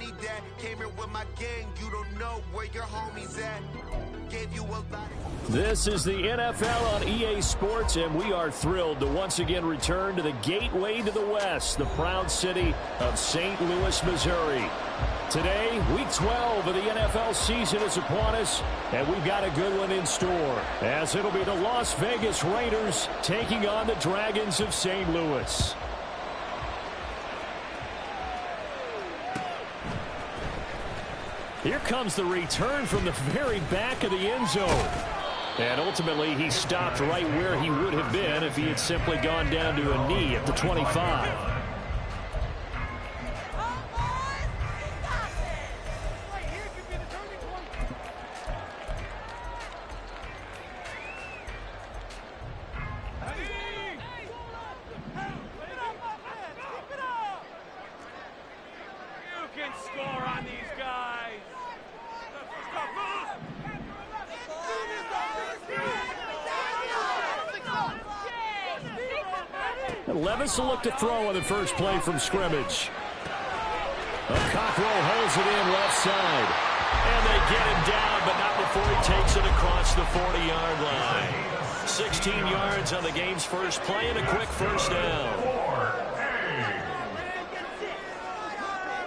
need that. Came here with my gang, you don't know where your homies at. Gave you a lot. This is the NFL on EA Sports, and we are thrilled to once again return to the gateway to the West, the proud city of St. Louis, Missouri. Today, Week 12 of the NFL season is upon us, and we've got a good one in store, as it'll be the Las Vegas Raiders taking on the Dragons of St. Louis. Here comes the return from the very back of the end zone. And ultimately, he stopped right where he would have been if he had simply gone down to a knee at the 25. Levis will look to throw on the first play from scrimmage. Cockrell holds it in left side. And they get him down, but not before he takes it across the 40-yard line. 16 yards on the game's first play and a quick first down.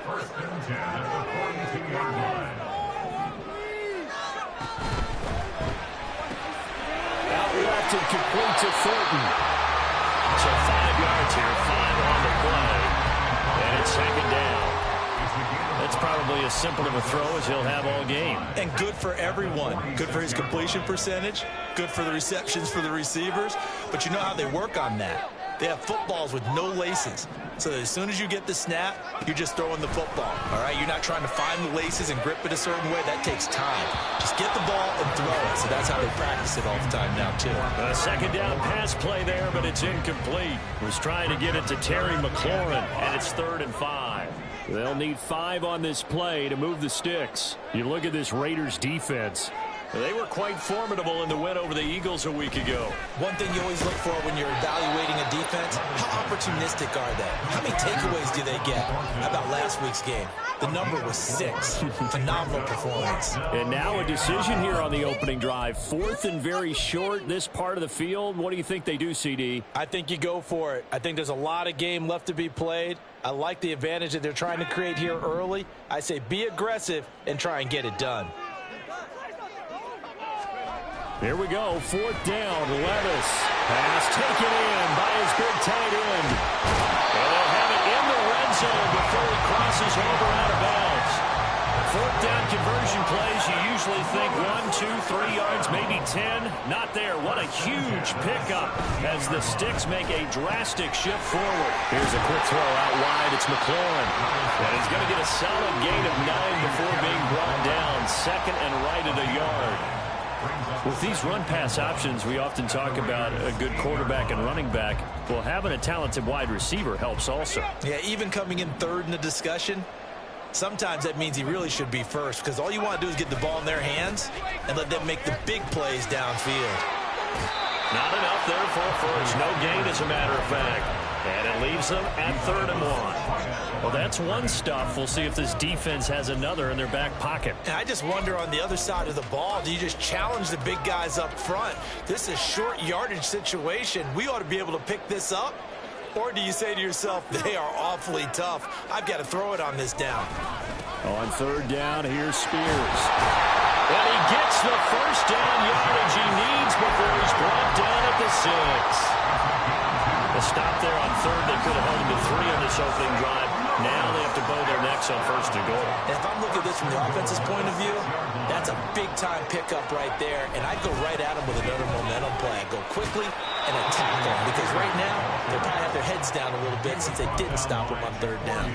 First and 10 at the 42-yard line. Out left and complete to Thornton. So 5 yards here, 5 on the play, and it's second down. That's probably as simple of a throw as he'll have all game. And good for everyone. Good for his completion percentage, good for the receptions for the receivers. But you know how they work on that. They have footballs with no laces. So as soon as you get the snap, you're just throwing the football. All right, you're not trying to find the laces and grip it a certain way. That takes time. Just get the ball and throw it. So that's how they practice it all the time now, too. A second down pass play there, but it's incomplete. Was trying to get it to Terry McLaurin, and it's 3rd and 5. They'll need 5 on this play to move the sticks. You look at this Raiders defense. They were quite formidable in the win over the Eagles a week ago. One thing you always look for when you're evaluating a defense, how opportunistic are they? How many takeaways do they get? How about last week's game? The number was 6. Phenomenal performance. And now a decision here on the opening drive. 4th and very short, this part of the field. What do you think they do, CD? I think you go for it. I think there's a lot of game left to be played. I like the advantage that they're trying to create here early. I say be aggressive and try and get it done. Here we go, 4th down, Levis. Pass taken in by his big tight end. And they'll have it in the red zone before he crosses over out of bounds. 4th down conversion plays, you usually think 1, 2, 3 yards, maybe 10. Not there. What a huge pickup as the sticks make a drastic shift forward. Here's a quick throw out wide. It's McLaurin. And he's going to get a solid gain of 9 before being brought down. 2nd and right at a yard. With these run-pass options, we often talk about a good quarterback and running back. Well, having a talented wide receiver helps also. Yeah, even coming in 3rd in the discussion, sometimes that means he really should be first because all you want to do is get the ball in their hands and let them make the big plays downfield. Not enough there for a first. No gain, as a matter of fact. And it leaves them at 3rd and 1. Well, that's one stuff. We'll see if this defense has another in their back pocket. And I just wonder on the other side of the ball, do you just challenge the big guys up front? This is a short yardage situation. We ought to be able to pick this up. Or do you say to yourself, they are awfully tough. I've got to throw it on this down. On 3rd down, here's Spears. And he gets the first down yardage he needs before he's brought down at the 6. A stop there on 3rd. They could have held him to 3 on this opening drive. Now they have to bow their necks on 1st and goal. If I'm looking at this from the offense's point of view, that's a big-time pickup right there. And I'd go right at him with another momentum play. I'd go quickly and attack them because right now they'll probably have their heads down a little bit since they didn't stop him on 3rd down.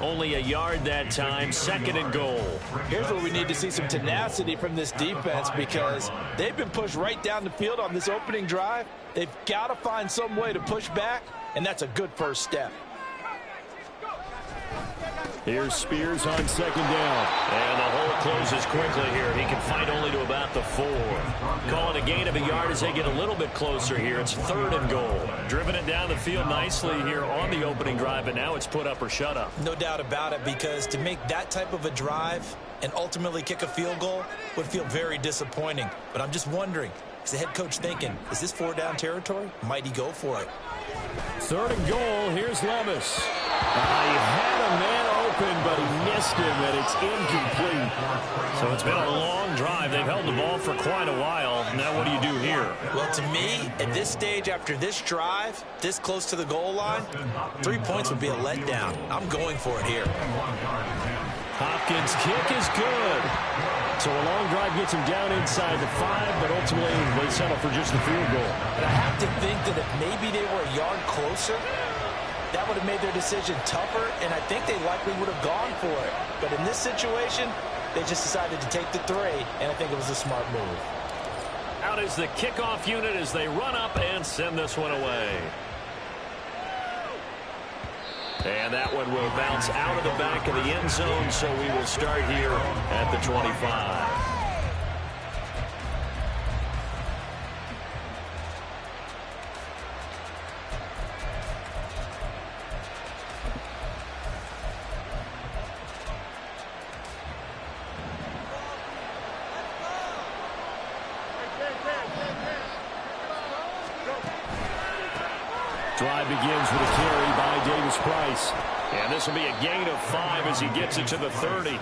Only a yard that time, 2nd and goal. Here's where we need to see some tenacity from this defense because they've been pushed right down the field on this opening drive. They've got to find some way to push back, and that's a good first step. Here's Spears on second down. And the hole closes quickly here. He can fight only to about the 4. Calling a gain of a yard as they get a little bit closer here. It's 3rd and goal. Driven it down the field nicely here on the opening drive, but now it's put up or shut up. No doubt about it, because to make that type of a drive and ultimately kick a field goal would feel very disappointing. But I'm just wondering, is the head coach thinking, is this 4-down territory? Might he go for it? 3rd and goal. Here's Levis. He had a man open, but he missed him, and it's incomplete. So it's been a long drive. They've held the ball for quite a while. Now what do you do here? Well, to me, at this stage, after this drive, this close to the goal line, 3 points would be a letdown. I'm going for it here. Hopkins' kick is good. So a long drive gets him down inside the 5, but ultimately they settle for just the field goal. And I have to think that if maybe they were a yard closer, that would have made their decision tougher, and I think they likely would have gone for it. But in this situation, they just decided to take the 3, and I think it was a smart move. Out is the kickoff unit as they run up and send this one away. And that one will bounce out of the back of the end zone, so we will start here at the 25. Drive begins with a carry by Davis Price. And this will be a gain of 5 as he gets it to the 30.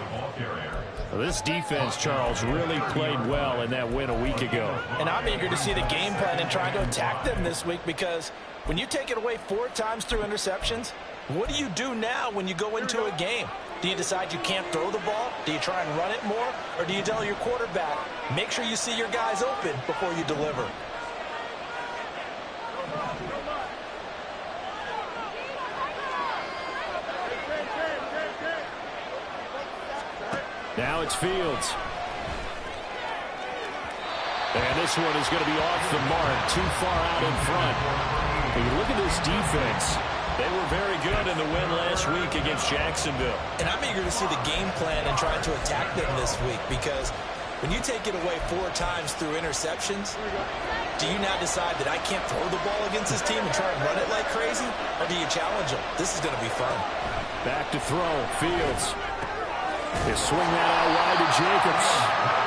This defense, Charles, really played well in that win a week ago. And I'm eager to see the game plan and trying to attack them this week, because when you take it away 4 times through interceptions, what do you do now when you go into a game? Do you decide you can't throw the ball? Do you try and run it more? Or do you tell your quarterback, make sure you see your guys open before you deliver? Now it's Fields. And this one is going to be off the mark, too far out in front. When you look at this defense, they were very good in the win last week against Jacksonville. And I'm eager to see the game plan and trying to attack them this week, because when you take it away 4 times through interceptions, do you now decide that I can't throw the ball against this team and try and run it like crazy? Or do you challenge them? This is going to be fun. Back to throw, Fields. They swing that out wide to Jacobs.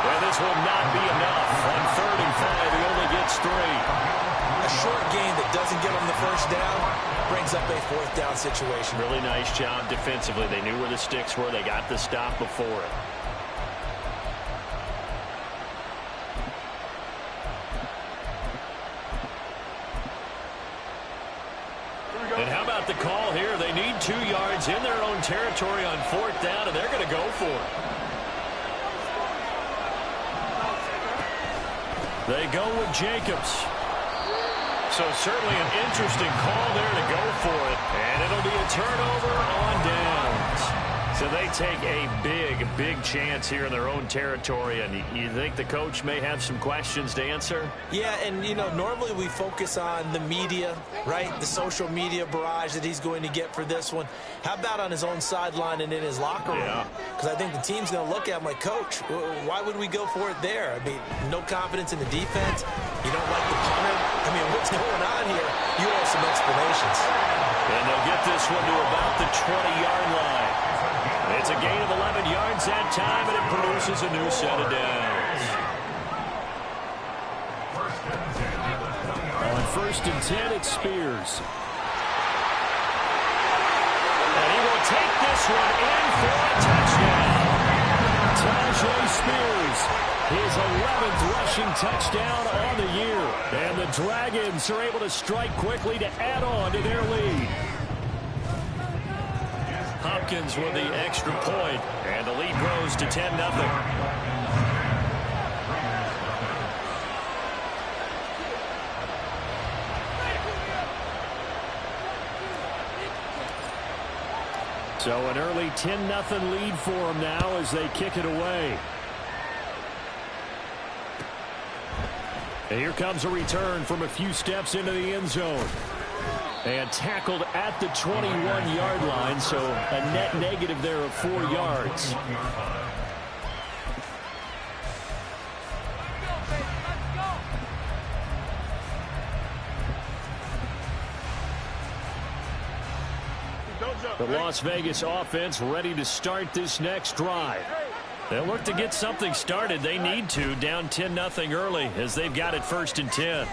Well, this will not be enough. On 3rd and 5, he only gets 3. A short gain that doesn't get him the first down brings up a 4th down situation. Really nice job defensively. They knew where the sticks were. They got the stop before it. And how about the call here? They need 2 yards in their own territory on 4th down, and they're going to go for it. They go with Jacobs. So certainly an interesting call there to go for it. And it'll be a turnover on downs. So they take a big chance here in their own territory. And you think the coach may have some questions to answer? Yeah, and, you know, normally we focus on the media, right? The social media barrage that he's going to get for this one. How about on his own sideline and in his locker room? Because I think the team's going to look at him like, Coach, why would we go for it there? I mean, no confidence in the defense. You don't like the punter. I mean, what's going on here? You owe some explanations. And they'll get this one to about the 20-yard line. It's a gain of 11 yards that time, and it produces a new set of downs. On 1st and 10, it's Spears. And he will take this one in for a touchdown. Tajay Spears, his 11th rushing touchdown on the year. And the Dragons are able to strike quickly to add on to their lead. Hopkins with the extra point, and the lead grows to 10-0. So an early 10-0 lead for them now as they kick it away. And here comes a return from a few steps into the end zone. And tackled at the 21-yard line, so a net negative there of 4 yards. The Las Vegas offense ready to start this next drive. They'll look to get something started. They need to, down 10-0 early as they've got it 1st and 10.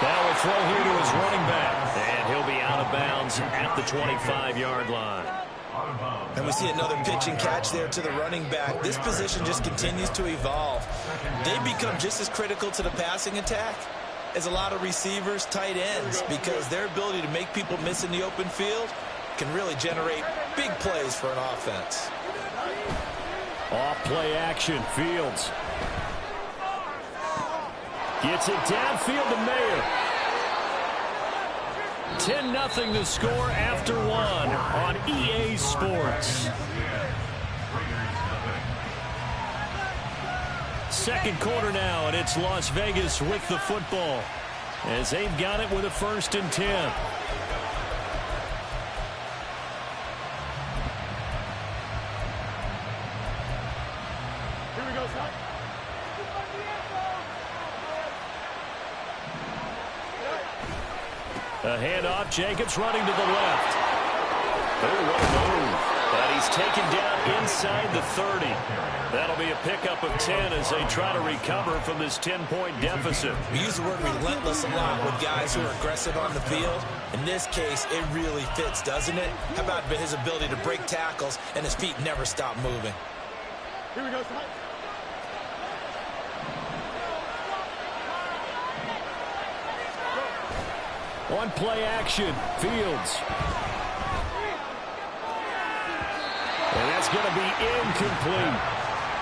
That will throw here to his running back, and he'll be out of bounds at the 25-yard line. And we see another pitch and catch there to the running back. This position just continues to evolve. They become just as critical to the passing attack as a lot of receivers, tight ends, because their ability to make people miss in the open field can really generate big plays for an offense. Off play action, Fields. Gets it downfield to Mayer. 10-0 the score after 1 on EA Sports. Second quarter now, and it's Las Vegas with the football as they've got it with a 1st and 10. Here we go, son. A handoff, Jacobs running to the left. Oh, what a move. But he's taken down inside the 30. That'll be a pickup of 10 as they try to recover from this 10-point deficit. We use the word relentless a lot with guys who are aggressive on the field. In this case, it really fits, doesn't it? How about his ability to break tackles and his feet never stop moving? Here we go, son. On play action, Fields. And that's going to be incomplete.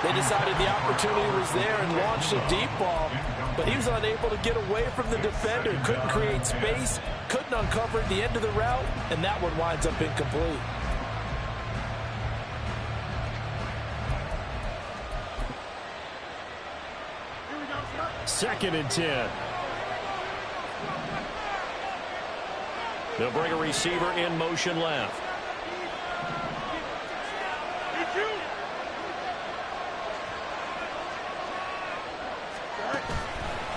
They decided the opportunity was there and launched a deep ball, but he was unable to get away from the defender. Couldn't create space, couldn't uncover the end of the route, and that one winds up incomplete. Second and 10. They'll bring a receiver in motion left.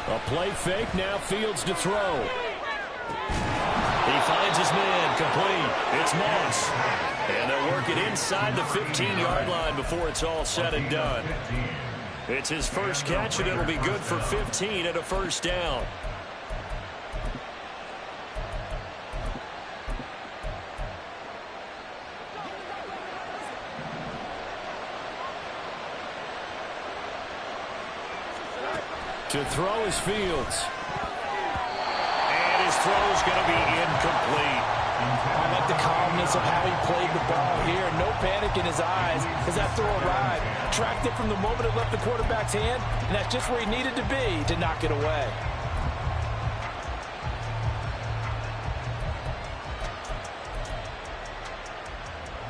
A play fake, now Fields to throw. He finds his man, complete. It's Moss. And they'll work it inside the 15-yard line before it's all said and done. It's his first catch, and it'll be good for 15 and a 1st down. To throw is Fields. And his throw's going to be incomplete. I like the calmness of how he played the ball here. No panic in his eyes as that throw arrived. Tracked it from the moment it left the quarterback's hand, and that's just where he needed to be to knock it away.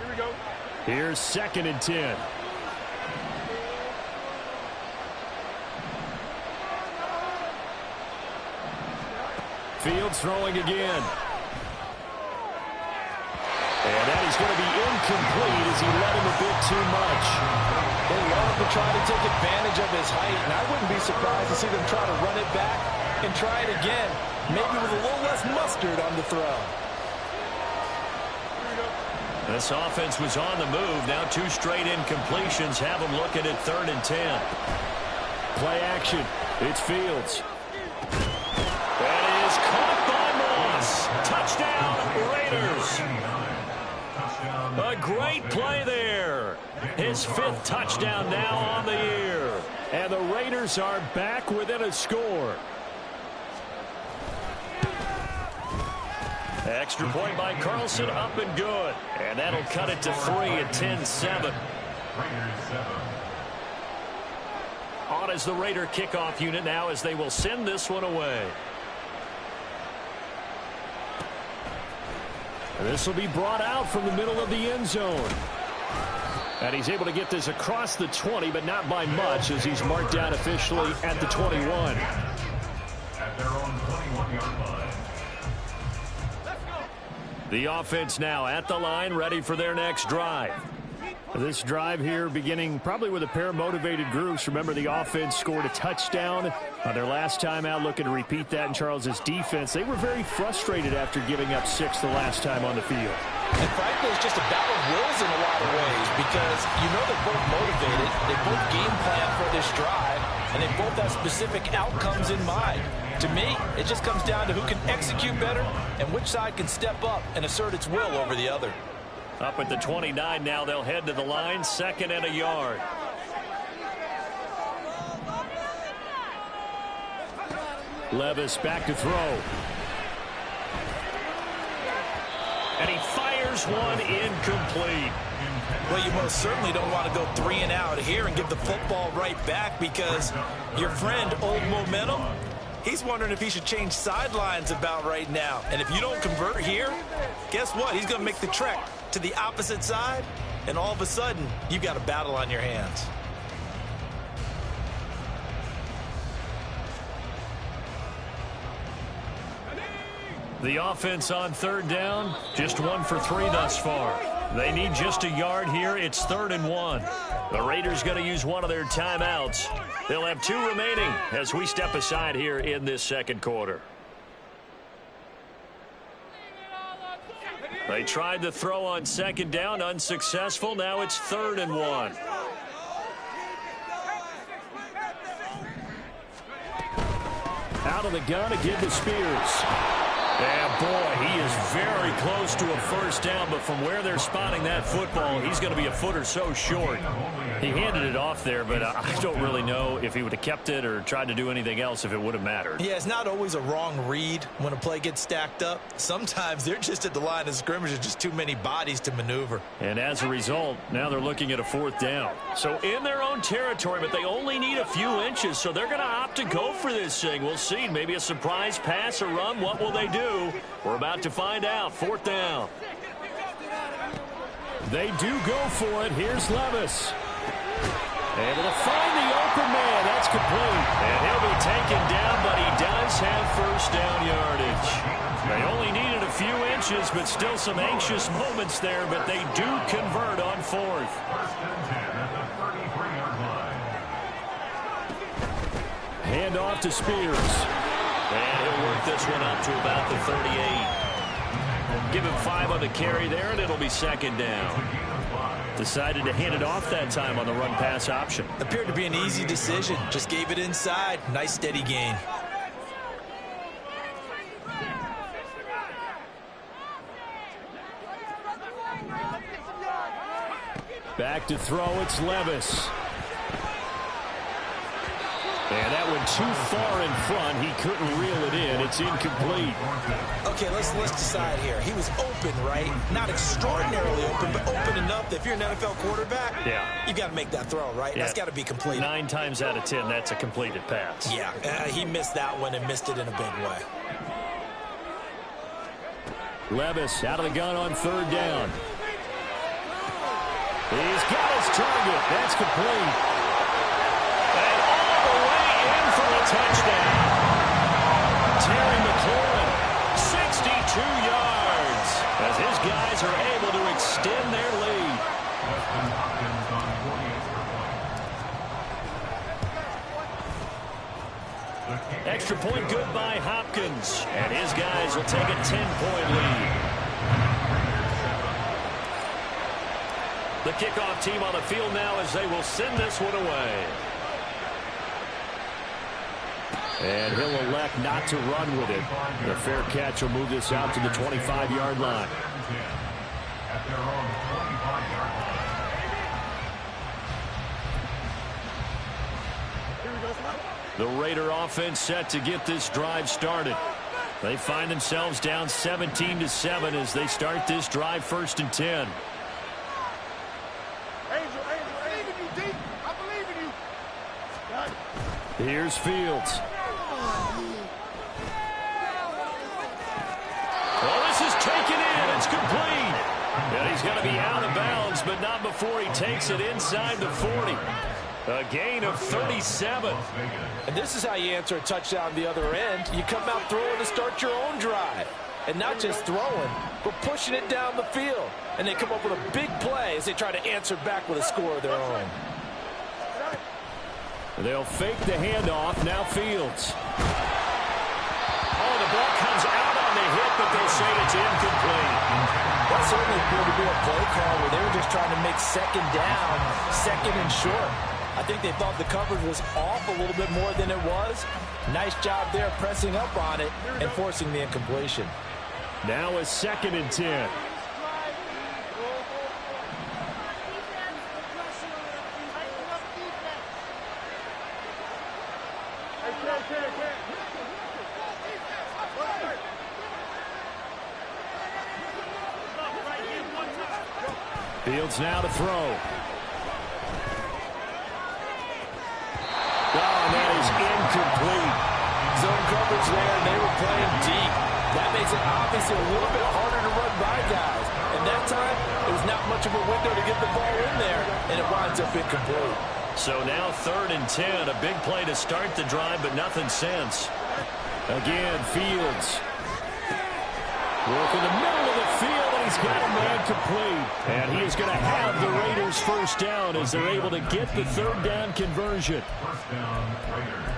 Here we go. Here's 2nd and 10. Fields throwing again. And that is going to be incomplete as he led him a bit too much. They love to try to take advantage of his height, and I wouldn't be surprised to see them try to run it back and try it again, maybe with a little less mustard on the throw. This offense was on the move. Now 2 straight incompletions have them looking at 3rd and 10. Play action. It's Fields. That is caught by Moss. Touchdown, Raiders. A great play there. His 5th touchdown now on the year. And the Raiders are back within a score. Extra point by Carlson, up and good. And that'll cut it to 3 at 10-7. On as the Raider kickoff unit now as they will send this one away. And this will be brought out from the middle of the end zone. And he's able to get this across the 20, but not by much as he's marked down officially at the 21. At their own 21-yard line. The offense now at the line, ready for their next drive. This drive here beginning probably with a pair of motivated groups. Remember, the offense scored a touchdown on their last time out, looking to repeat that in Charles's defense. They were very frustrated after giving up 6 the last time on the field. And frankly, it's just a battle of wills in a lot of ways because you know they're both motivated. They both game plan for this drive, and they both have specific outcomes in mind. To me, it just comes down to who can execute better and which side can step up and assert its will over the other. Up at the 29 now, they'll head to the line, 2nd and a yard. Levis back to throw. And he fires one incomplete. Well, you most certainly don't want to go 3 and out here and give the football right back because your friend, Old Momentum, he's wondering if he should change sidelines about right now. And if you don't convert here, guess what? He's going to make the trek to the opposite side, and all of a sudden, you've got a battle on your hands. The offense on 3rd down, just 1 for 3 thus far. They need just a yard here. It's 3rd and 1. The Raiders going to use one of their timeouts. They'll have 2 remaining as we step aside here in this 2nd quarter. They tried the throw on 2nd down, unsuccessful. Now it's 3rd and 1. Out of the gun to give to Spears. And boy, he is very close to a 1st down, but from where they're spotting that football, he's going to be a foot or so short. He handed it off there, but I don't really know if he would have kept it or tried to do anything else if it would have mattered. Yeah, it's not always a wrong read when a play gets stacked up. Sometimes they're just at the line of scrimmage. There's just too many bodies to maneuver. And as a result, now they're looking at a 4th down. So in their own territory, but they only need a few inches, so they're going to opt to go for this thing. We'll see. Maybe a surprise pass or run. What will they do? We're about to find out. 4th down. They do go for it. Here's Levis. Able to find the open man. That's complete. And he'll be taken down, but he does have 1st down yardage. They only needed a few inches, but still some anxious moments there, but they do convert on 4th. 1st and 10 at the 33-yard line. Hand off to Spears. And he'll work this one up to about the 38. Give him 5 on the carry there, and it'll be 2nd down. Decided to hand it off that time on the run-pass option. Appeared to be an easy decision. Just gave it inside. Nice steady gain. Back to throw, it's Levis. And that went too far in front. He couldn't reel it in. It's incomplete. Okay, let's decide here. He was open, right? Not extraordinarily open, but open enough that if you're an NFL quarterback, you got to make that throw, right? Yeah. That's got to be completed. 9 times out of 10, that's a completed pass. Yeah, he missed that one and missed it in a big way. Levis out of the gun on 3rd down. He's got his target. That's complete. Touchdown. Terry McLaurin, 62 yards, as his guys are able to extend their lead. Extra point good by Hopkins, and his guys will take a 10-point lead. The kickoff team on the field now as they will send this one away. And he'll elect not to run with it. The fair catch will move this out to the 25-yard line. At their own 25-yard line. The Raider offense set to get this drive started. They find themselves down 17-7 as they start this drive 1st and 10. Angel, I believe in you, D. I believe in you. Here's Fields. Well, this is taken in. It's complete. And he's going to be out of bounds, but not before he takes it inside the 40. A gain of 37. And this is how you answer a touchdown the other end. You come out throwing to start your own drive. and not just throwing, but pushing it down the field. And they come up with a big play as they try to answer back with a score of their own. They'll fake the handoff. Now Fields. Oh, the ball comes out on the hit, but they'll say it's incomplete. That certainly appeared to be a play call where they were just trying to make second down, second and short. I think they thought the coverage was off a little bit more than it was. Nice job there pressing up on it and forcing the incompletion. Now a 2nd and 10. Fields now to throw. Oh, and that is incomplete. Zone coverage there, and they were playing deep. That makes it obviously a little bit harder to run by guys. And that time, it was not much of a window to get the ball in there, and it winds up incomplete. So now 3rd and 10, a big play to start the drive, but nothing since. Again, Fields. Work in the middle of the field, and he's got a man complete. And he is going to have the Raiders first down as they're able to get the 3rd down conversion. First down, Raiders.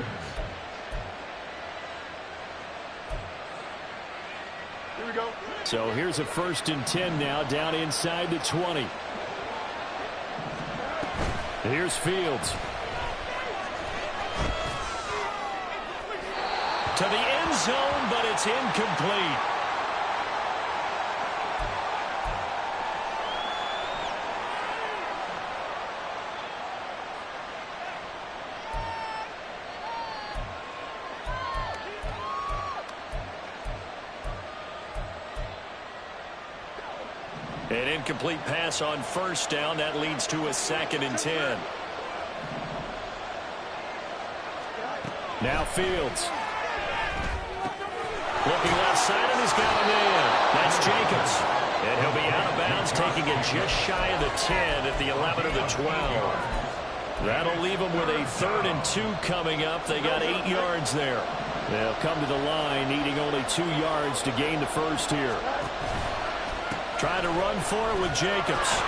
Here we go. So here's a 1st and 10 now, down inside the 20. Here's Fields. To the end zone, but it's incomplete. An incomplete pass on 1st down. That leads to a 2nd and 10. Now Fields. Looking left side, and he's got him in. That's Jacobs. And he'll be out of bounds, taking it just shy of the 10 at the 11 or the 12. That'll leave them with a 3rd and 2 coming up. They got 8 yards there. They'll come to the line, needing only 2 yards to gain the first here. Trying to run for it with Jacobs.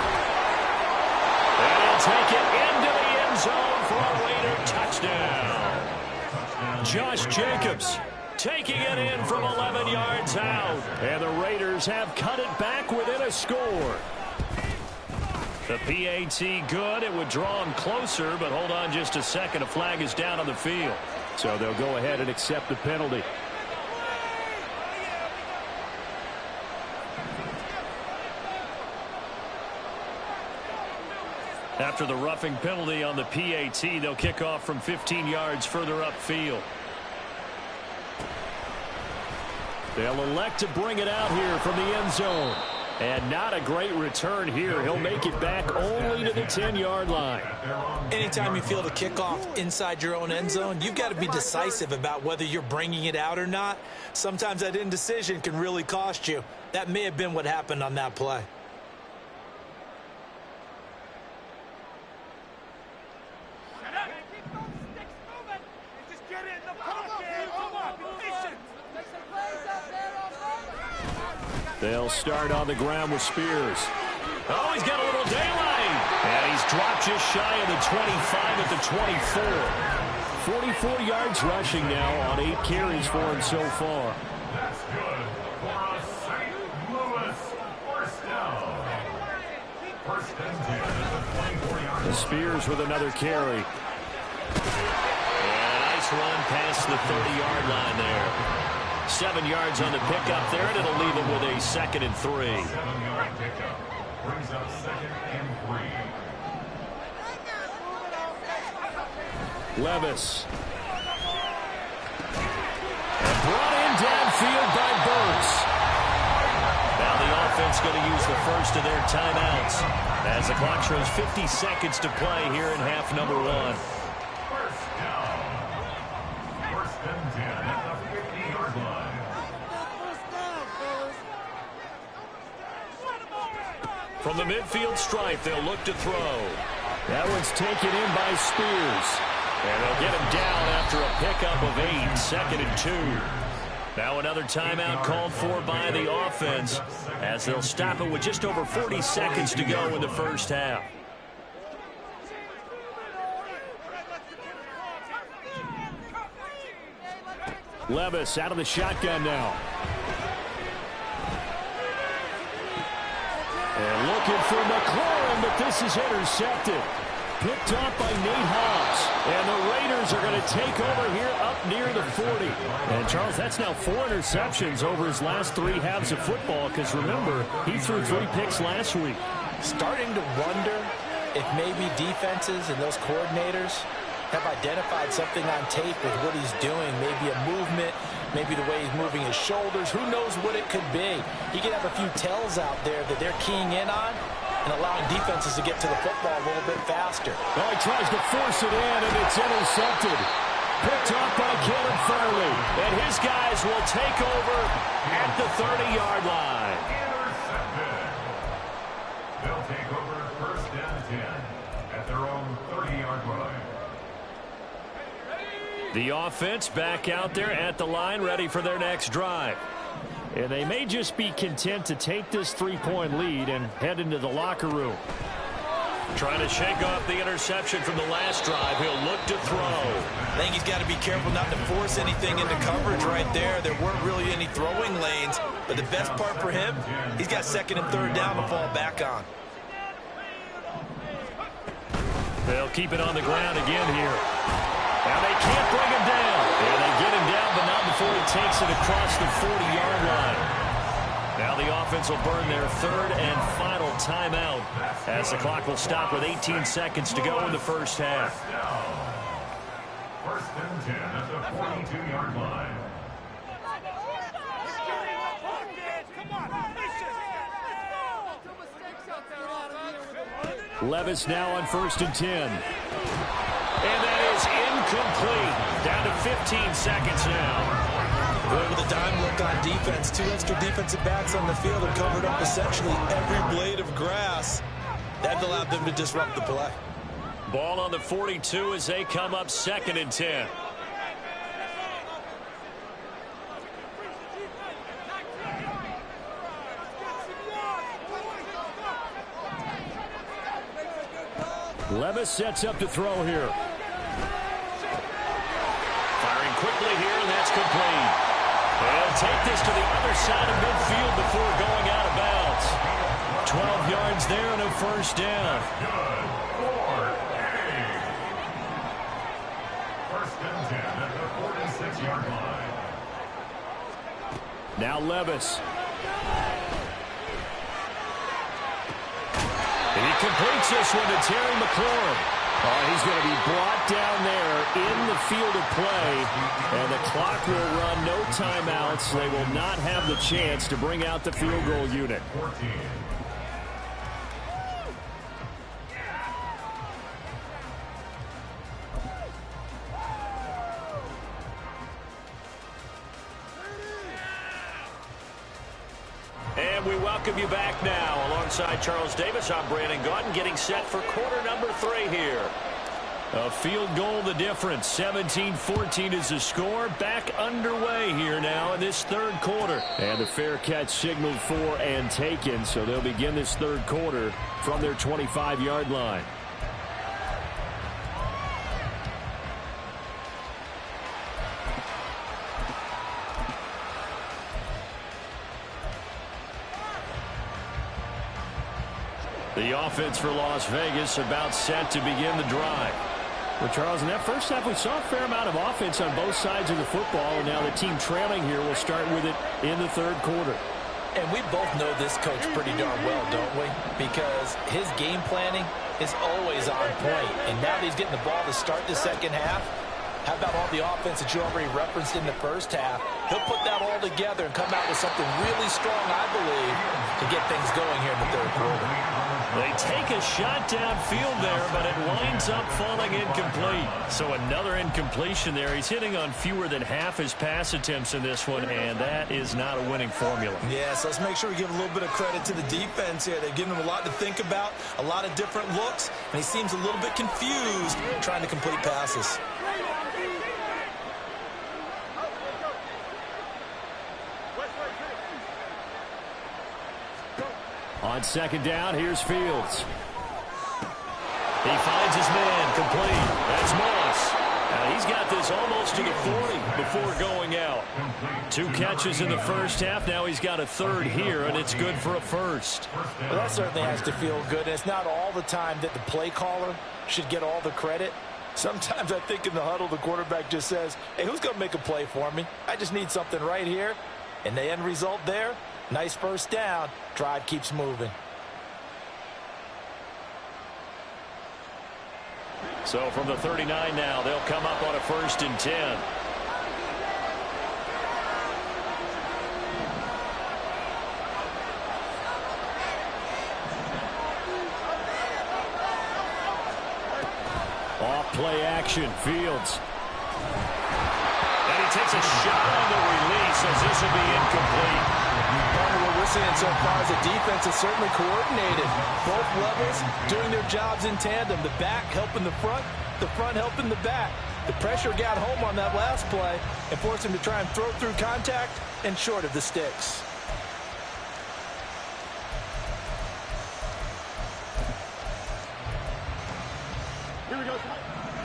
And he'll take it into the end zone for a Raider touchdown. Josh Jacobs taking it in from 11 yards out. And the Raiders have cut it back within a score. The PAT good. It would draw him closer, but hold on just a second. A flag is down on the field. So they'll go ahead and accept the penalty. After the roughing penalty on the PAT, they'll kick off from 15 yards further upfield. They'll elect to bring it out here from the end zone. And not a great return here. He'll make it back only to the 10-yard line. Anytime you feel the kickoff inside your own end zone, you've got to be decisive about whether you're bringing it out or not. Sometimes that indecision can really cost you. That may have been what happened on that play. They'll start on the ground with Spears. Oh, he's got a little daylight. And he's dropped just shy of the 25 at the 24. 44 yards rushing now on 8 carries for him so far. That's good for a St. Louis first down. First and 10 at the 24-yard line. Spears with another carry. And a nice run past the 30-yard line there. 7 yards on the pickup there, and it'll leave him with a 2nd and 3. 7-yard pickup brings up 2nd and 3. Levis. And brought in downfield by Burks. Now the offense going to use the first of their timeouts as the clock shows 50 seconds to play here in half number 1. First down. First and 10 at the 50-yard line. From the midfield stripe, they'll look to throw. That one's taken in by Spears. And they'll get him down after a pickup of 8, 2nd and 2. Now another timeout called for by the offense as they'll stop it with just over 40 seconds to go in the first half. Levis out of the shotgun now. And looking for McLaurin, but this is intercepted. Picked off by Nate Hobbs. And the Raiders are going to take over here up near the 40. And, Charles, that's now 4 interceptions over his last 3 halves of football because, remember, he threw 3 picks last week. Starting to wonder if maybe defenses and those coordinators have identified something on tape with what he's doing. Maybe a movement, maybe the way he's moving his shoulders. Who knows what it could be? He could have a few tells out there that they're keying in on and allowing defenses to get to the football a little bit faster. Well, he tries to force it in, and it's intercepted. Picked off by Caleb Farley. And his guys will take over at the 30-yard line. Intercepted. They'll take over first and 10 at their own 30-yard line. The offense back out there at the line, ready for their next drive. And they may just be content to take this 3-point lead and head into the locker room. Trying to shake off the interception from the last drive. He'll look to throw. I think he's got to be careful not to force anything into coverage right there. There weren't really any throwing lanes. But the best part for him, he's got 2nd and 3rd down to fall back on. They'll keep it on the ground again here. Now they can't bring him down. And they get him down, but not before he takes it across the 40-yard line. Now the offense will burn their 3rd and final timeout as the clock will stop with 18 seconds to go in the first half. First and 10 at the 42-yard line. Levis now on 1st and 10. And that is incomplete. Down to 15 seconds now. Boy, with a dime look on defense, 2 extra defensive backs on the field have covered up essentially every blade of grass. That allowed them to disrupt the play. Ball on the 42 as they come up 2nd and 10. Levis sets up to throw here. Firing quickly here, and that's complete. They'll take this to the other side of midfield before going out of bounds. 12 yards there and a first down. Good for A. First and 10 at the 46-yard line. Now Levis. He completes this one to Terry McLaurin. Oh, he's going to be brought down there in the field of play, and the clock will run, no timeouts. They will not have the chance to bring out the field goal unit. 14. And we welcome you back now. Alongside Charles Davis, I'm Brandon Gaudin, getting set for quarter number 3 here. A field goal the difference. 17-14 is the score. Back underway here now in this 3rd quarter. And the fair catch signaled for and taken, so they'll begin this 3rd quarter from their 25-yard line. The offense for Las Vegas about set to begin the drive. Well, Charles, in that first half, we saw a fair amount of offense on both sides of the football, and now the team trailing here will start with it in the 3rd quarter. And we both know this coach pretty darn well, don't we? Because his game planning is always on point. And now that he's getting the ball to start the 2nd half, how about all the offense that you already referenced in the first half? He'll put that all together and come out with something really strong, I believe, to get things going here in the 3rd quarter. They take a shot downfield there, but it winds up falling incomplete. So another incompletion there. He's hitting on fewer than half his pass attempts in this one, and that is not a winning formula. Yeah, so let's make sure we give a little bit of credit to the defense here. They've given him a lot to think about, a lot of different looks, and he seems a little bit confused trying to complete passes. On second down, here's Fields. He finds his man, complete. That's Moss. Now he's got this almost to the 40 before going out. 2 catches in the first half. Now he's got a third here, and it's good for a first. Well, that certainly has to feel good. And it's not all the time that the play caller should get all the credit. Sometimes I think in the huddle, the quarterback just says, hey, who's going to make a play for me? I just need something right here. And the end result there, nice first down. Drive keeps moving. So from the 39 now, they'll come up on a 1st and 10. Off play action, Fields. And he takes a shot on the release as this will be incomplete. What we're seeing so far is the defense is certainly coordinated. Both levels doing their jobs in tandem. The back helping the front helping the back. The pressure got home on that last play and forced him to try and throw through contact and short of the sticks.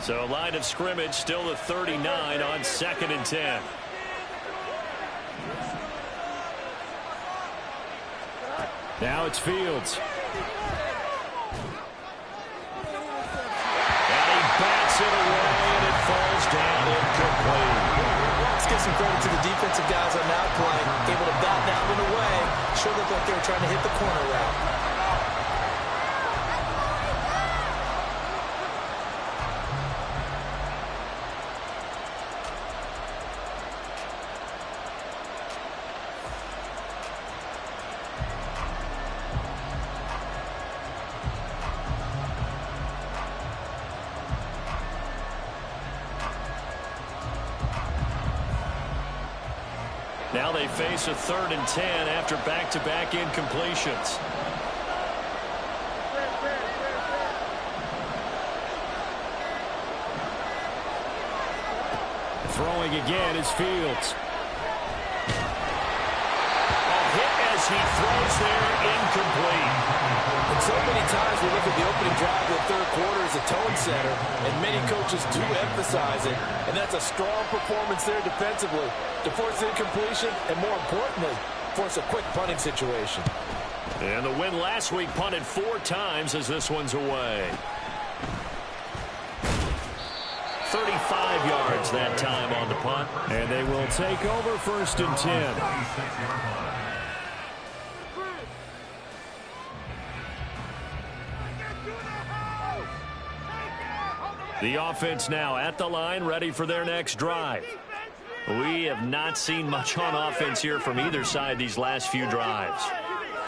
So line of scrimmage still the 39 on 2nd and 10. Now it's Fields. And he bats it away, and it falls down incomplete. Let's give some credit to the defensive guys on that play. Able to bat that one away. Sure looked like they were trying to hit the corner route. Now they face a 3rd and 10 after back-to-back incompletions. Throwing again is Fields. A hit as he throws there, incomplete. And so many times we look at the opening drive of the 3rd quarter as a tone setter, and many coaches do emphasize it, and that's a strong performance there defensively to force incompletion and, more importantly, force a quick punting situation. And the win last week punted 4 times as this one's away. 35 yards that time on the punt. And they will take over 1st and 10. The offense now at the line, ready for their next drive. We have not seen much on offense here from either side these last few drives.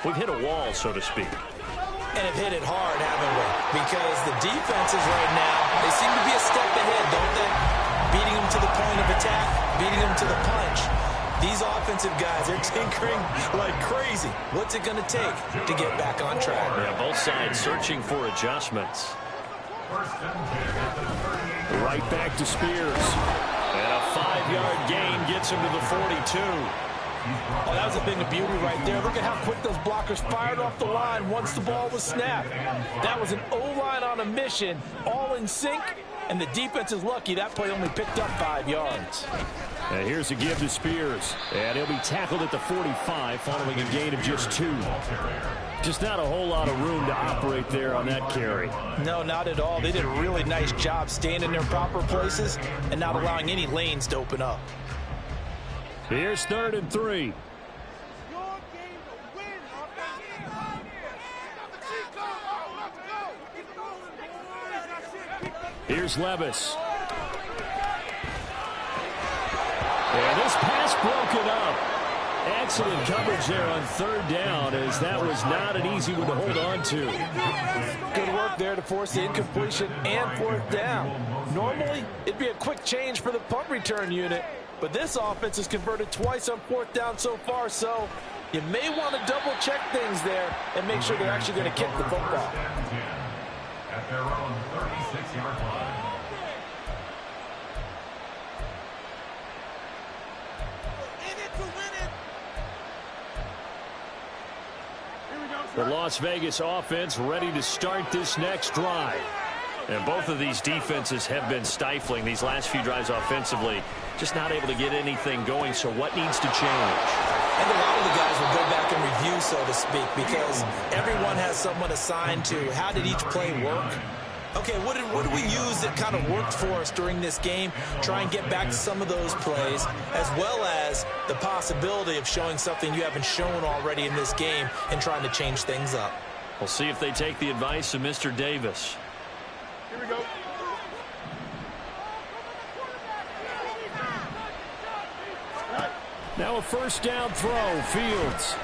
We've hit a wall, so to speak. And have hit it hard, haven't we? Because the defenses right now, they seem to be a step ahead, don't they? Beating them to the point of attack, beating them to the punch. These offensive guys, they're tinkering like crazy. What's it going to take to get back on track? Yeah, both sides searching for adjustments. Right back to Spears. And a 5-yard gain gets him to the 42. Oh, that was a thing of beauty right there. Look at how quick those blockers fired off the line once the ball was snapped. That was an O-line on a mission, all in sync, and the defense is lucky that play only picked up 5 yards. And here's a give to Spears. And he'll be tackled at the 45 following a gain of just 2. Just not a whole lot of room to operate there on that carry. No, not at all. They did a really nice job staying in their proper places and not allowing any lanes to open up. Here's 3rd and 3. Here's Levis. And this pass broken up. Excellent coverage there on 3rd down, as that was not an easy one to hold on to. Good work there to force the incompletion and 4th down. Normally, it'd be a quick change for the punt return unit, but this offense has converted twice on 4th down so far, so you may want to double-check things there and make sure they're actually going to kick the football. At their own 36-yard line. The Las Vegas offense ready to start this next drive. And both of these defenses have been stifling these last few drives offensively. Just not able to get anything going. So what needs to change? And a lot of the guys will go back and review, so to speak, because everyone has someone assigned to how did each play work. Okay, what did we use that kind of worked for us during this game? Try and get back to some of those plays, as well as the possibility of showing something you haven't shown already in this game and trying to change things up. We'll see if they take the advice of Mr. Davis. Here we go. Now a first down throw. Fields.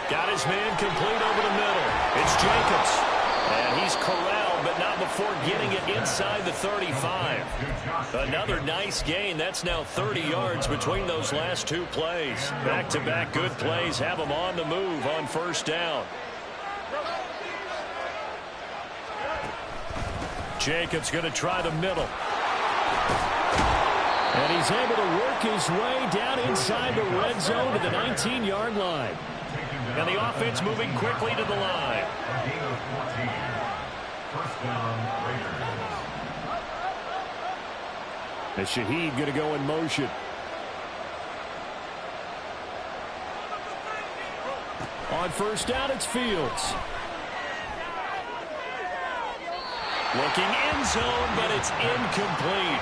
Got his man complete over the middle. It's Jacobs. And he's corralled, but not before getting it inside the 35. Another nice gain. That's now 30 yards between those last two plays. Back-to-back good plays have them on the move on first down. Jacobs going to try the middle. And he's able to work his way down inside the red zone to the 19-yard line. And the offense moving quickly to the line. And Shaheed going to go in motion. On first down, it's Fields. Looking end zone, but it's incomplete.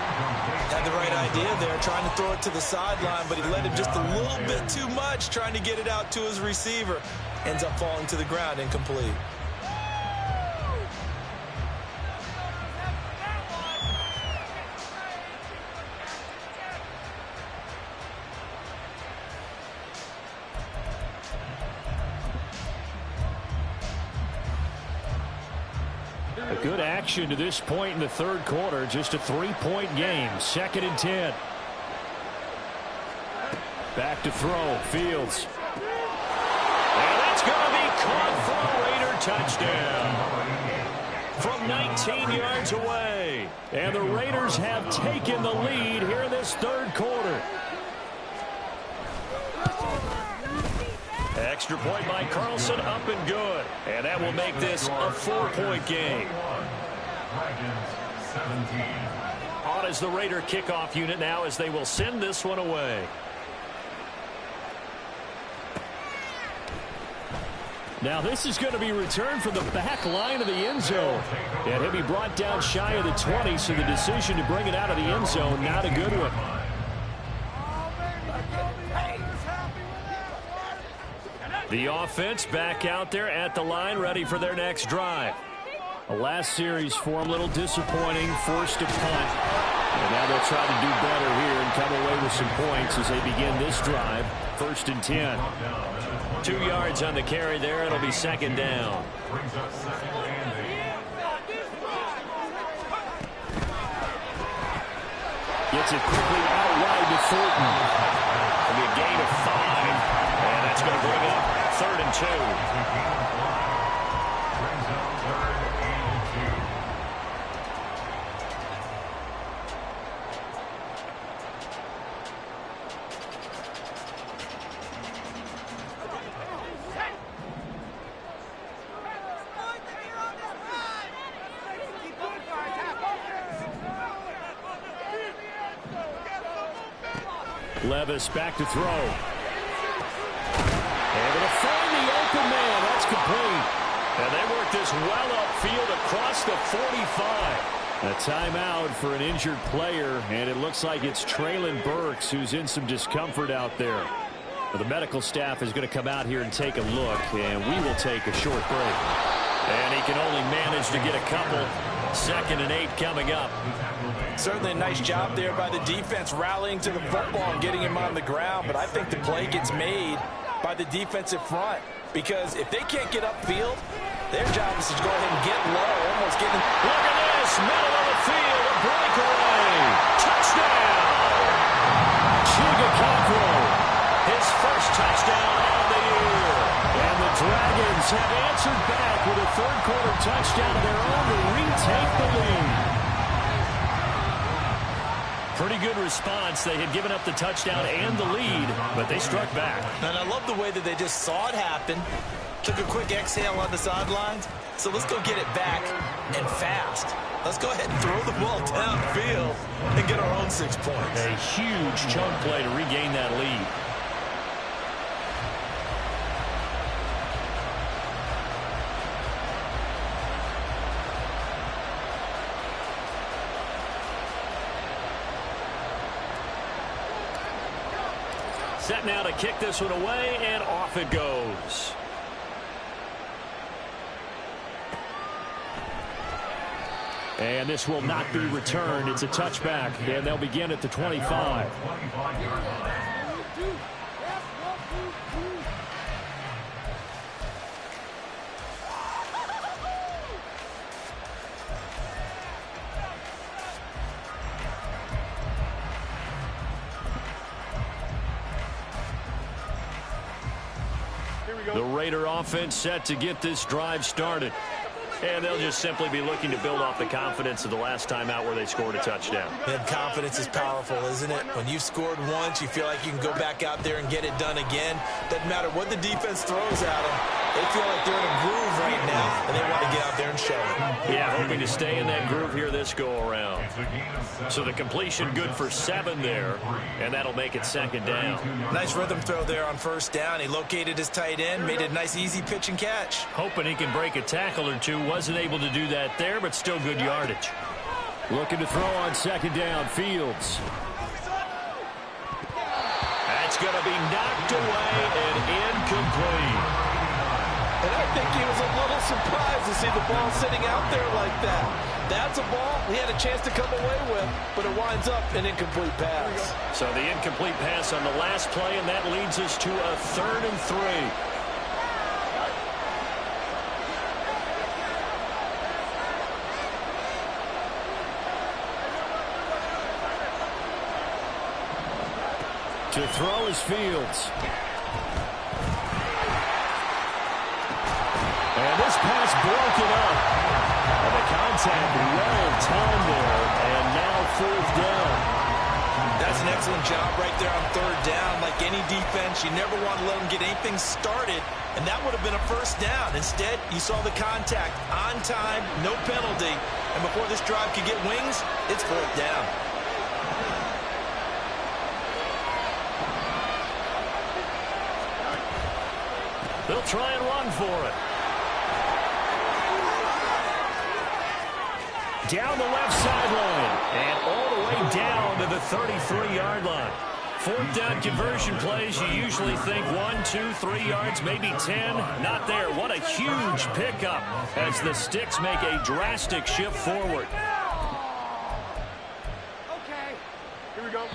Had the right idea there, trying to throw it to the sideline, but he let him just a little bit too much, trying to get it out to his receiver. Ends up falling to the ground, incomplete. A good action to this point in the third quarter. Just a 3-point game. 2nd and 10. Back to throw. Fields. And that's going to be caught for a Raider touchdown. From 19 yards away. And the Raiders have taken the lead here in this third quarter. Extra point by Carlson, up and good. And that will make this a 4-point game. On is the Raider kickoff unit now as they will send this one away. Now this is going to be returned from the back line of the end zone. And he'll be brought down shy of the 20, so the decision to bring it out of the end zone, not a good one. The offense back out there at the line, ready for their next drive. The last series for him, a little disappointing, forced a punt. And now they'll try to do better here and come away with some points as they begin this drive. 1st and 10. 2 yards on the carry there. It'll be 2nd down. Gets it quickly out wide to Thornton. It'll be a gain of 5. And that's going to bring up 3rd and 2. Levis back to throw. Able to find the open man. That's complete. And they work this well upfield across the 45. A timeout for an injured player, and it looks like it's Traylon Burks who's in some discomfort out there. The medical staff is going to come out here and take a look, and we will take a short break. And he can only manage to get a couple. 2nd and 8 coming up. Certainly a nice job there by the defense rallying to the football and getting him on the ground, but I think the play gets made by the defensive front, because if they can't get upfield, their job is to go ahead and get low, almost getting... Look at this, middle of the field, a breakaway. Touchdown! Chigakakro. His first touchdown of the year. And the Dragons have answered back with a third-quarter touchdown of their own to retake the lead. Pretty good response. They had given up the touchdown and the lead, but they struck back. And I love the way that they just saw it happen, took a quick exhale on the sidelines. So let's go get it back and fast. Let's go ahead and throw the ball downfield and get our own 6 points. A huge chunk play to regain that lead. Set now to kick this one away, and off it goes. And this will not be returned. It's a touchback, and they'll begin at the 25. The Raider offense set to get this drive started. And they'll just simply be looking to build off the confidence of the last time out where they scored a touchdown. And confidence is powerful, isn't it? When you've scored once, you feel like you can go back out there and get it done again. Doesn't matter what the defense throws at them. They feel like they're in a groove right now, and they want to get out there and show it. Yeah, hoping to stay in that groove here this go-around. So the completion good for 7 there, and that'll make it 2nd down. Nice rhythm throw there on 1st down. He located his tight end, made it a nice, easy pitch and catch. Hoping he can break a tackle or two. Wasn't able to do that there, but still good yardage. Looking to throw on 2nd down. Fields. That's going to be knocked away and incomplete. And I think he was a little surprised to see the ball sitting out there like that. That's a ball he had a chance to come away with, but it winds up an incomplete pass. So the incomplete pass on the last play, and that leads us to a 3rd and 3. To throw is Fields. And this pass broken up. And the contact well timed there, and now 4th down. That's an excellent job right there on 3rd down. Like any defense, you never want to let them get anything started, and that would have been a 1st down. Instead, you saw the contact on time, no penalty, and before this drive could get wings, it's 4th down. They'll try and run for it. Down the left sideline and all the way down to the 33-yard line. 4th down conversion plays, you usually think 1, 2, 3 yards, maybe 10. Not there. What a huge pickup as the Sticks make a drastic shift forward. Okay, here we go.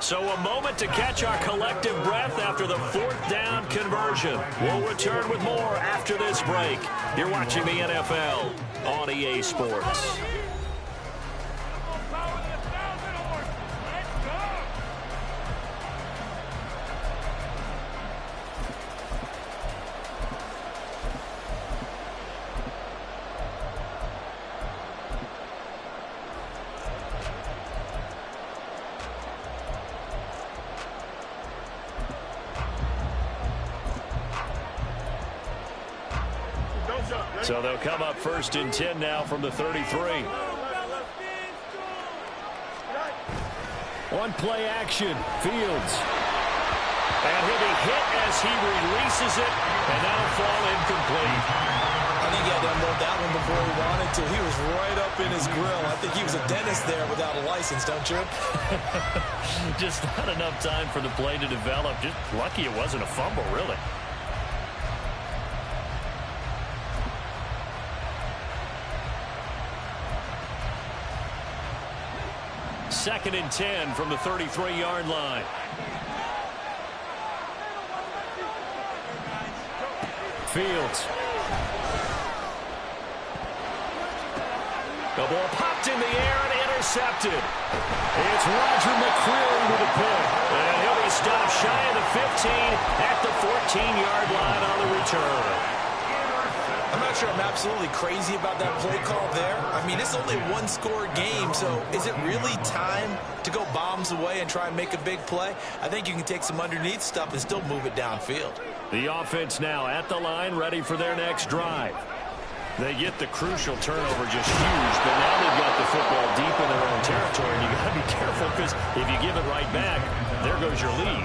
So a moment to catch our collective breath after the 4th down conversion. We'll return with more after this break. You're watching the NFL on EA Sports. So they'll come up 1st and 10 now from the 33. On play action, Fields. And he'll be hit as he releases it, and that'll fall incomplete. I think he had to unload that one before he wanted to. He was right up in his grill. I think he was a dentist there without a license, don't you? Just not enough time for the play to develop. Just lucky it wasn't a fumble, really. 2nd and 10 from the 33-yard line. Fields. The ball popped in the air and intercepted. It's Roger McCreary with the pick. And he'll be stopped shy of the 15 at the 14-yard line on the return. I'm not sure I'm absolutely crazy about that play call there. I mean, it's only a one-score game, so is it really time to go bombs away and try and make a big play? I think you can take some underneath stuff and still move it downfield. The offense now at the line, ready for their next drive. They get the crucial turnover just huge, but now they've got the football deep in their own territory, and you got to be careful because if you give it right back, there goes your lead.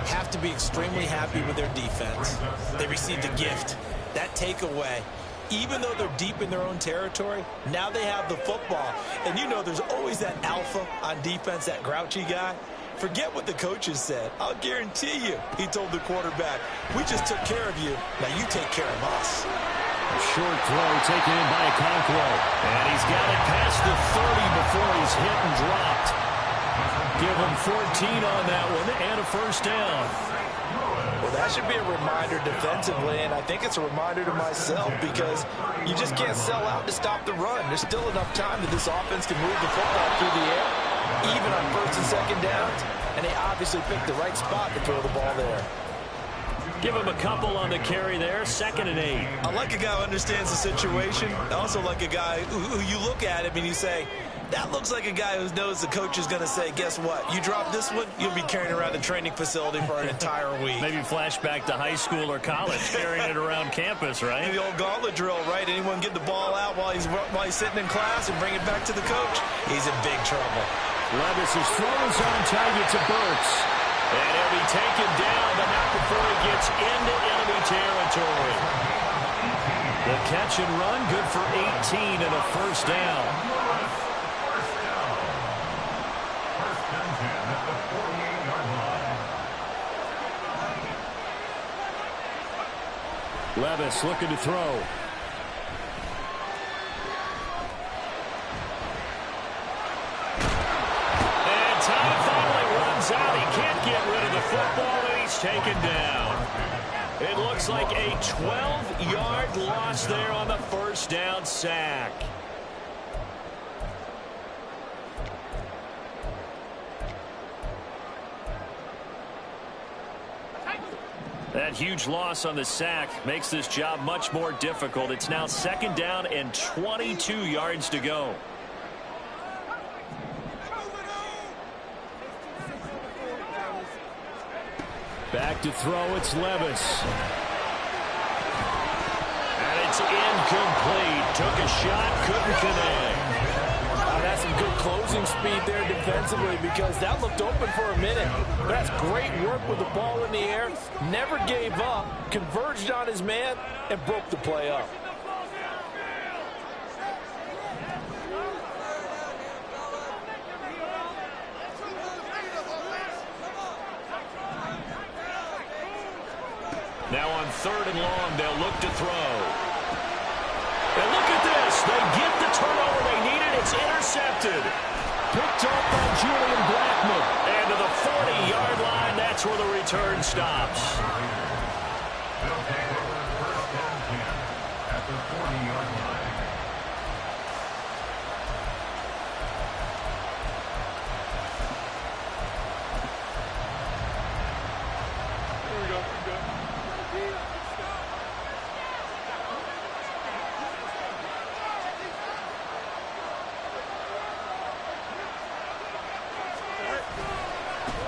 Have to be extremely happy with their defense. They received a gift. That takeaway, even though they're deep in their own territory, now they have the football. And you know there's always that alpha on defense, that grouchy guy. Forget what the coaches said. I'll guarantee you, he told the quarterback, we just took care of you. Now you take care of us. Short throw taken in by Okonkwo. And he's got it past the 30 before he's hit and dropped. Give him 14 on that one and a first down. Well, that should be a reminder defensively, and I think it's a reminder to myself because you just can't sell out to stop the run. There's still enough time that this offense can move the football through the air, even on first and second downs, and they obviously picked the right spot to throw the ball there. Give him a couple on the carry there, 2nd and 8. I like a guy who understands the situation. I also like a guy who you look at him and you say, that looks like a guy who knows the coach is going to say, guess what? You drop this one, you'll be carrying around the training facility for an entire week. Maybe flashback to high school or college, carrying it around campus, right? The old gauntlet drill, right? Anyone get the ball out while he's sitting in class and bring it back to the coach? He's in big trouble. Levis's throw is on target to Burks. And he'll be taken down, but not before he gets into enemy territory. The catch and run, good for 18 and a first down. Levis looking to throw. And time finally runs out. He can't get rid of the football, and he's taken down. It looks like a 12-yard loss there on the first down sack. That huge loss on the sack makes this job much more difficult. It's now 2nd down and 22 yards to go. Back to throw, it's Levis. And it's incomplete. Took a shot, couldn't connect. That's some good closing speed there defensively because that looked open for a minute. That's great work with the ball in the air. Never gave up, converged on his man, and broke the play up. Now on 3rd and long, they'll look to throw. And look at this. They get the turnover they needed. It's intercepted. Picked up by Julian Blackman. And to the 40-yard line, that's where the return stops. They'll take over 1st and 10 at the 40-yard line. Here we go.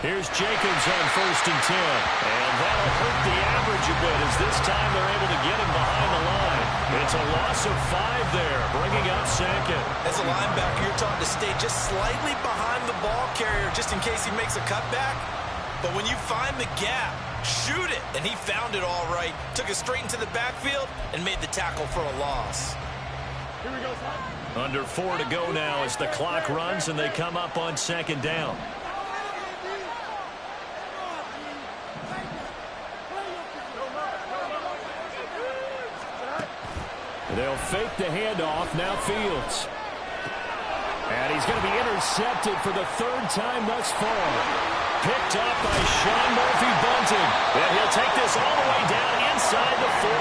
Here's Jacobs on 1st and 10. And that'll hurt the average a bit as this time they're able to get him behind the line. It's a loss of 5 there, bringing up 2nd. As a linebacker, you're taught to stay just slightly behind the ball carrier just in case he makes a cutback. But when you find the gap, shoot it. And he found it all right. Took it straight into the backfield and made the tackle for a loss. Here we go, son. Under 4 to go now as the clock runs and they come up on 2nd down. They'll fake the handoff. Now Fields. And he's going to be intercepted for the 3rd time thus far. Picked up by Sean Murphy-Bunting. And he'll take this all the way down inside the 40.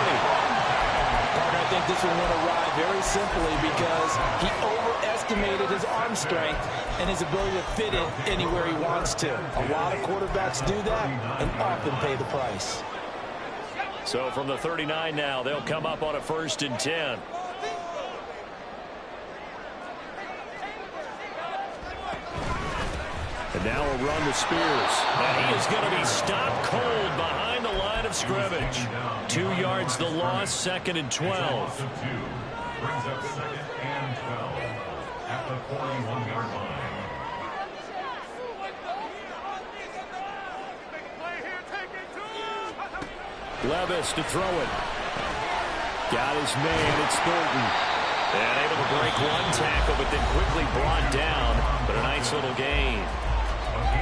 Carter, I think this one went awry very simply because he overestimated his arm strength and his ability to fit it anywhere he wants to. A lot of quarterbacks do that and often pay the price. So from the 39 now, they'll come up on a 1st and 10. And now a run to Spears. And he is going to be stopped cold behind the line of scrimmage. 2 yards the loss, 2nd and 12. Brings up 2nd and 12 at the 41-yard line. Levis to throw it. Got his man. It's Thornton. And able to break one tackle, but then quickly brought down. But a nice little gain.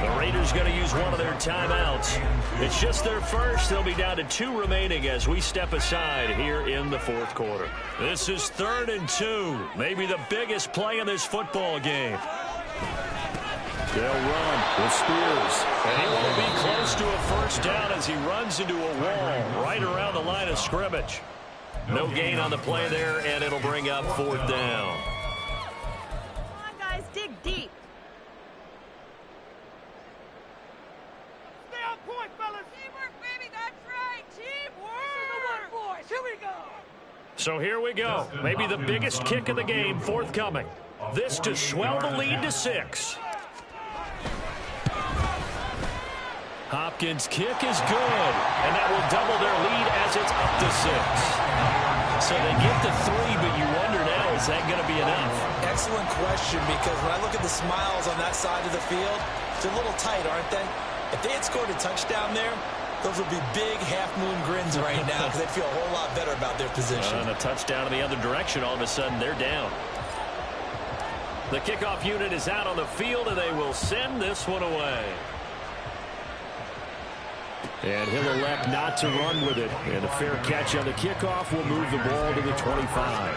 The Raiders going to use one of their timeouts. It's just their first. They'll be down to 2 remaining as we step aside here in the 4th quarter. This is 3rd and 2. Maybe the biggest play in this football game. They'll run with Spears. And he will be close to a 1st down as he runs into a wall right around the line of scrimmage. No gain on the play there, and it'll bring up 4th down. Come on, guys, dig deep. Stay on point, fellas. Teamwork, baby, that's right. Teamwork. Boys, here we go. So here we go. Maybe the biggest kick of the game forthcoming. This to swell the lead to 6. Hopkins' kick is good, and that will double their lead as it's up to 6. So they get to 3, but you wonder now, is that going to be enough? Excellent question, because when I look at the smiles on that side of the field, they're a little tight, aren't they? If they had scored a touchdown there, those would be big half-moon grins right now because they feel a whole lot better about their position. And a touchdown in the other direction, all of a sudden they're down. The kickoff unit is out on the field, and they will send this one away. And he'll elect not to run with it. And a fair catch on the kickoff will move the ball to the 25.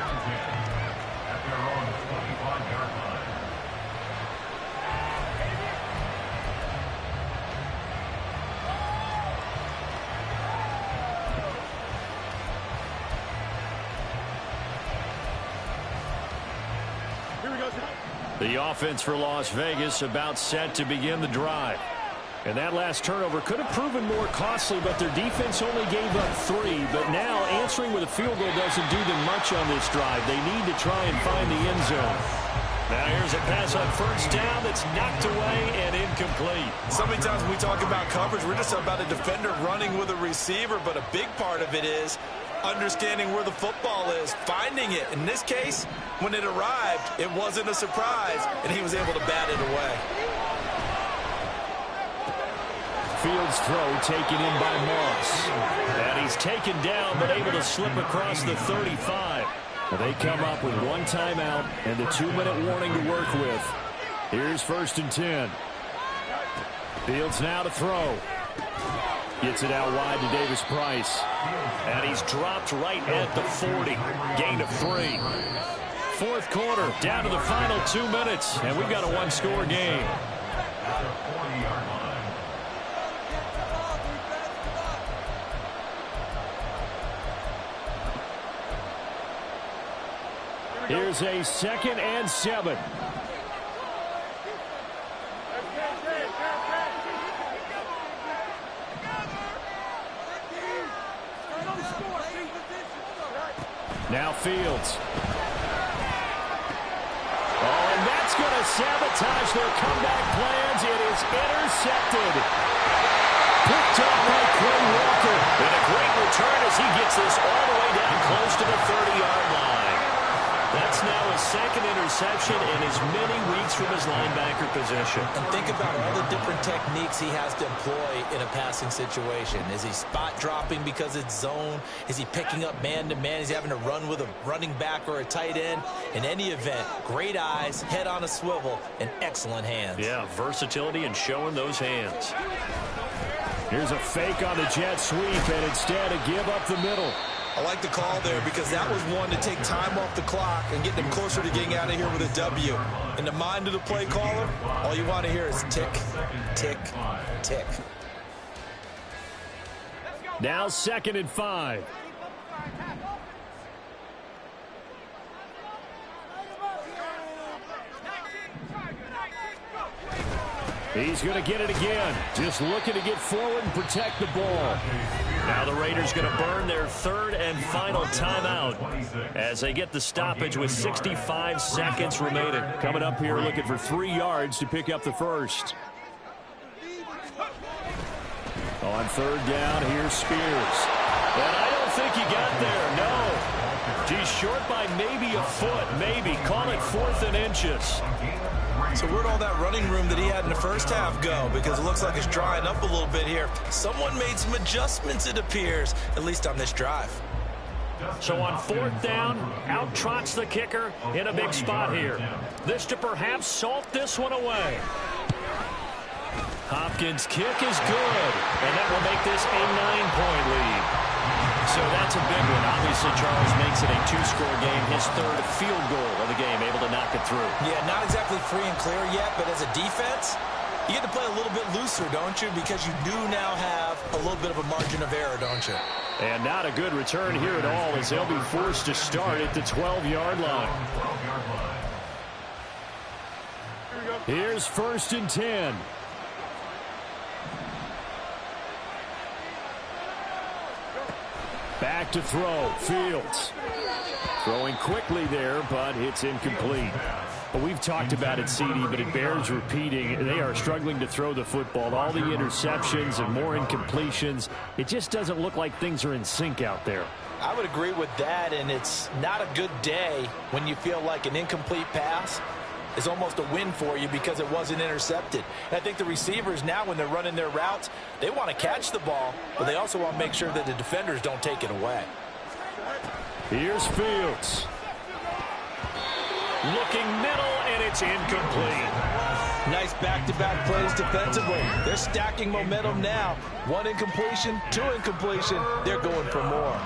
The offense for Las Vegas about set to begin the drive. And that last turnover could have proven more costly, but their defense only gave up 3. But now answering with a field goal doesn't do them much on this drive. They need to try and find the end zone. Now here's a pass on 1st down that's knocked away and incomplete. So many times when we talk about coverage, we're just about a defender running with a receiver, but a big part of it is understanding where the football is, finding it. In this case, when it arrived, it wasn't a surprise, and he was able to bat it away. Fields throw taken in by Moss. And he's taken down, but able to slip across the 35. Well, they come up with 1 timeout and the 2-minute warning to work with. Here's 1st and 10. Fields now to throw. Gets it out wide to Davis Price. And he's dropped right at the 40. Gain of 3. 4th quarter, down to the final 2 minutes, and we've got a 1-score game. Here's a 2nd and 7. Now Fields. Oh, and that's going to sabotage their comeback plans. It is intercepted. Picked up by Quay Walker. And a great return as he gets this all the way down close to the 30-yard line. That's now his 2nd interception in as many weeks from his linebacker position. And think about all the different techniques he has to employ in a passing situation. Is he spot dropping because it's zone? Is he picking up man-to-man? Is he having to run with a running back or a tight end? In any event, great eyes, head on a swivel, and excellent hands. Yeah, versatility and showing those hands. Here's a fake on the jet sweep, and instead a give up the middle. I like the call there because that was one to take time off the clock and get them closer to getting out of here with a W. In the mind of the play caller, all you want to hear is tick, tick, tick. Now 2nd and 5. He's going to get it again. Just looking to get forward and protect the ball. Now the Raiders going to burn their third and final timeout as they get the stoppage with 65 seconds remaining. Coming up here looking for 3 yards to pick up the first. On third down, here's Spears. And I don't think he got there, no. He's short by maybe a foot, maybe. Call it 4th and inches. So where'd all that running room that he had in the first half go? Because it looks like it's drying up a little bit here. Someone made some adjustments, it appears, at least on this drive. So on 4th down, out trots the kicker in a big spot here. This to perhaps salt this one away. Hopkins' kick is good, and that will make this a 9-point lead. So that's a big one. Obviously, Charles makes it a 2-score game, his 3rd field goal of the game, able to knock it through. Yeah, not exactly free and clear yet, but as a defense, you get to play a little bit looser, don't you? Because you do now have a little bit of a margin of error, don't you? And not a good return here at all as they'll be forced to start at the 12-yard line. Here's 1st and 10. Back to throw. Fields. Throwing quickly there, but it's incomplete. Well, we've talked about it, CD, but it bears repeating. They are struggling to throw the football. All the interceptions and more incompletions. It just doesn't look like things are in sync out there. I would agree with that, and it's not a good day when you feel like an incomplete pass is almost a win for you because it wasn't intercepted. And I think the receivers now, when they're running their routes, they want to catch the ball, but they also want to make sure that the defenders don't take it away. Here's Fields. Looking middle, and it's incomplete. Nice back-to-back plays defensively. They're stacking momentum now. 1 incompletion, 2 incompletion. They're going for more.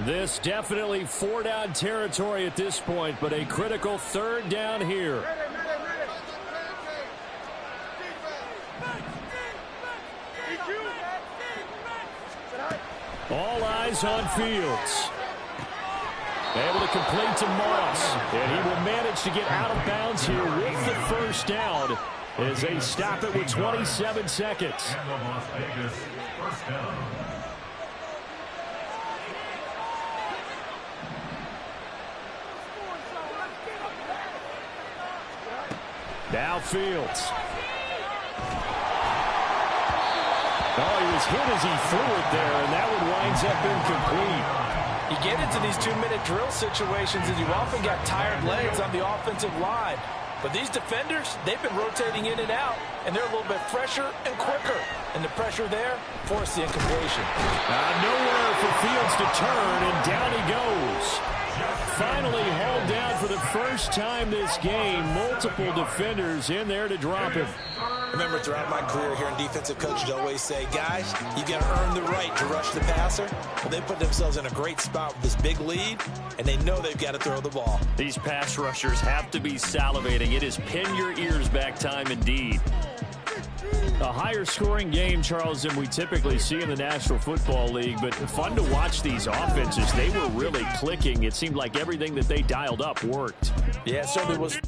This definitely 4-down territory at this point, but a critical 3rd down here. All eyes on Fields. Able to complete to Moss, and he will manage to get out of bounds here with the 1st down as they stop it with 27 seconds. Now Fields. Oh, he was hit as he threw it there, and that one winds up incomplete. You get into these 2-minute drill situations, and you often got tired legs on the offensive line. But these defenders, they've been rotating in and out, and they're a little bit fresher and quicker. And the pressure there forced the incompletion. Nowhere for Fields to turn, and down he goes. Finally hauled down for the first time this game. Multiple defenders in there to drop him. Remember, throughout my career here in defensive coaches always say, guys, you got to earn the right to rush the passer. Well, they put themselves in a great spot with this big lead, and they know they've got to throw the ball. These pass rushers have to be salivating. It is pin your ears back time indeed. A higher scoring game, Charles, than we typically see in the National Football League, but fun to watch these offenses. They were really clicking. It seemed like everything that they dialed up worked. Yeah, it certainly was.